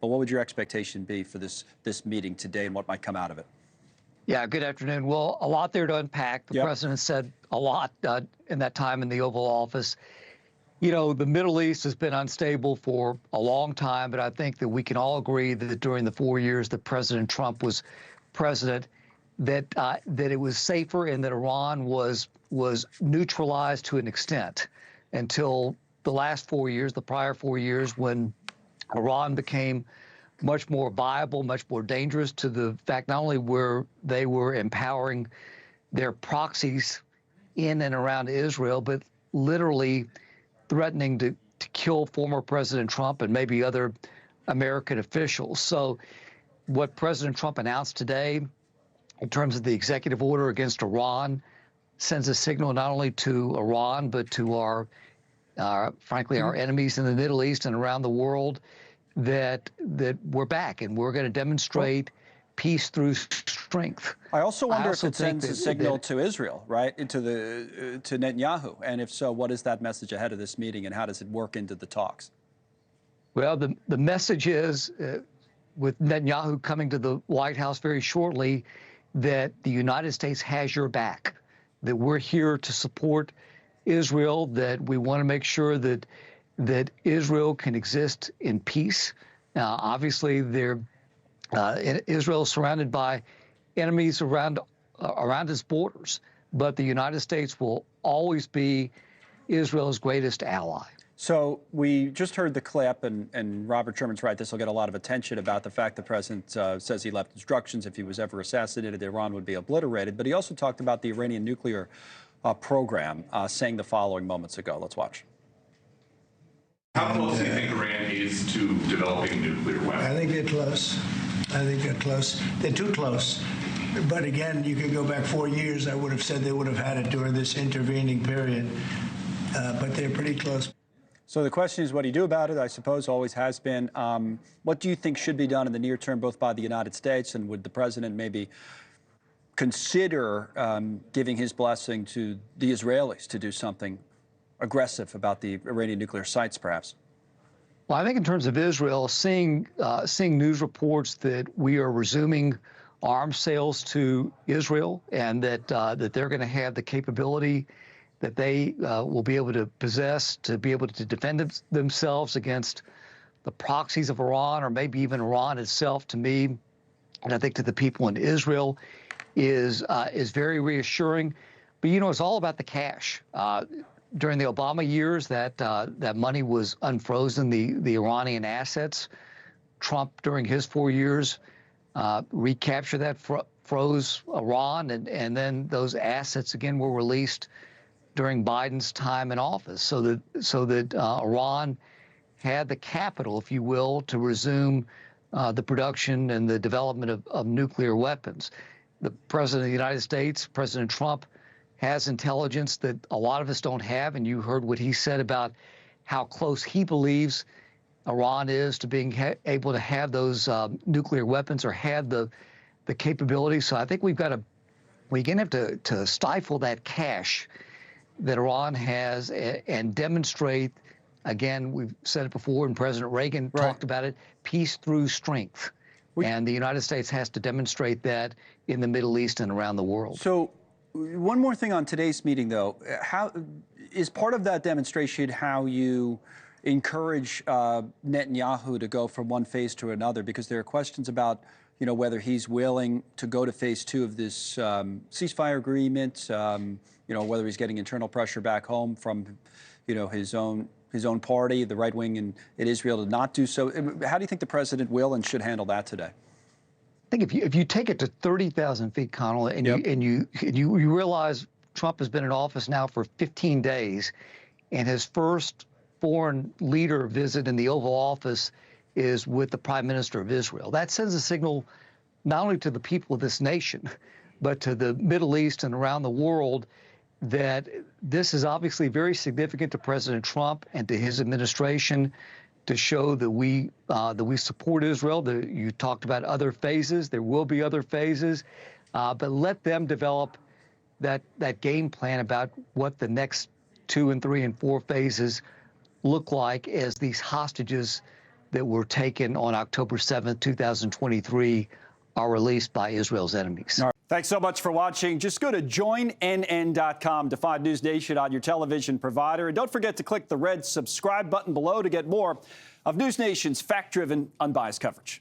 But what would your expectation be for this meeting today and what might come out of it? Yeah, good afternoon. Well, a lot there to unpack. The president said a lot in that time in the Oval Office. You know, the Middle East has been unstable for a long time, but I think that we can all agree that during the 4 years that President Trump was president, that it was safer and that Iran was neutralized to an extent until the last 4 years, the prior 4 years, when Iran became much more viable, much more dangerous, to the fact not only were they empowering their proxies in and around Israel, but literally threatening to kill former President Trump and maybe other American officials. So what President Trump announced today in terms of the executive order against Iran sends a signal not only to Iran, but to our frankly, our enemies in the Middle East and around the world, that we're back and we're going to demonstrate peace through strength. I also wonder if it sends a signal to Israel, right, to Netanyahu, and if so, what is that message ahead of this meeting, and how does it work into the talks? Well, the message is, with Netanyahu coming to the White House very shortly, that the United States has your back, that we're here to support Israel, that we want to make sure that Israel can exist in peace. Now, obviously, Israel is surrounded by enemies around its borders, but the United States will always be Israel's greatest ally. So we just heard the clip, and Robert Sherman's right, this will get a lot of attention about the fact the president says he left instructions if he was ever assassinated, Iran would be obliterated. But he also talked about the Iranian nuclear program, saying the following moments ago. Let's watch. How close do you think Iran is to developing nuclear weapons? I think they're close. I think they're close. They're too close. But again, you could go back 4 years. I would have said they would have had it during this intervening period. But they're pretty close. So the question is, what do you do about it? I suppose always has been. What do you think should be done in the near term, both by the United States, and would the president maybe consider giving his blessing to the Israelis to do something aggressive about the Iranian nuclear sites, perhaps? Well, I think in terms of Israel, seeing news reports that we are resuming arms sales to Israel, and that they're going to have the capability that they will be able to possess to be able to defend themselves against the proxies of Iran, or maybe even Iran itself, to me, and I think to the people in Israel, is very reassuring. But, you know, it's all about the cash. During the Obama years, that money was unfrozen, the Iranian assets. Trump, during his 4 years, recaptured that, froze Iran, and then those assets again were released during Biden's time in office, so that Iran had the capital, if you will, to resume the production and the development of nuclear weapons. The President of the United States, President Trump, has intelligence that a lot of us don't have, and you heard what he said about how close he believes Iran is to being able to have those nuclear weapons, or have the capability. So I think we're going to have to stifle that cash that Iran has and demonstrate, again, we've said it before, and President Reagan talked about it, peace through strength. And the United States has to demonstrate that in the Middle East and around the world. So one more thing on today's meeting, though. How is part of that demonstration how you encourage Netanyahu to go from one phase to another? Because there are questions about, you know, whether he's willing to go to phase 2 of this ceasefire agreement, you know, whether he's getting internal pressure back home from, you know, his own party, the right wing in Israel, to not do so. How do you think the president will and should handle that today? I think if you take it to 30,000 feet, Connell, and you realize Trump has been in office now for 15 days, and his first foreign leader visit in the Oval Office is with the Prime Minister of Israel. That sends a signal not only to the people of this nation, but to the Middle East and around the world, that this is obviously very significant to President Trump and to his administration, to show that we support Israel. You talked about other phases. There will be other phases, but let them develop that game plan about what the next 2 and 3 and 4 phases look like as these hostages that were taken on October 7th, 2023 are released by Israel's enemies. All right. Thanks so much for watching. Just go to joinnn.com to find NewsNation on your television provider. And don't forget to click the red subscribe button below to get more of NewsNation's fact-driven, unbiased coverage.